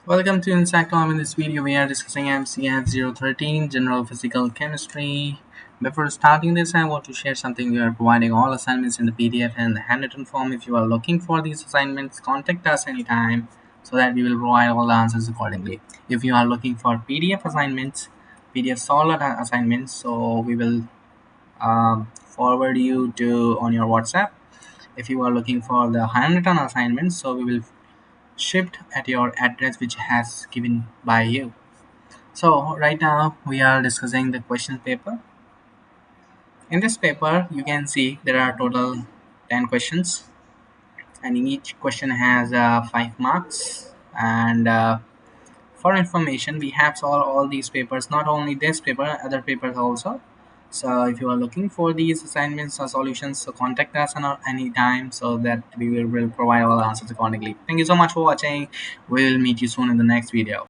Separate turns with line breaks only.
Welcome to InsectCom. In this video, we are discussing MCH 013 General Physical Chemistry. Before starting this, I want to share something. We are providing all assignments in the PDF and the handwritten form. If you are looking for these assignments, contact us anytime so that we will provide all the answers accordingly. If you are looking for PDF assignments, PDF solid assignments, so we will forward you to on your WhatsApp. If you are looking for the handwritten assignments, so we will shipped at your address which has given by you. So right now we are discussing the question paper. In this paper you can see there are total 10 questions, and each question has 5 marks. And for information, we have solved all these papers, not only this paper, other papers also. So if you are looking for these assignments or solutions, so contact us on any time so that we will provide all the answers accordingly. Thank you so much for watching. We will meet you soon in the next video.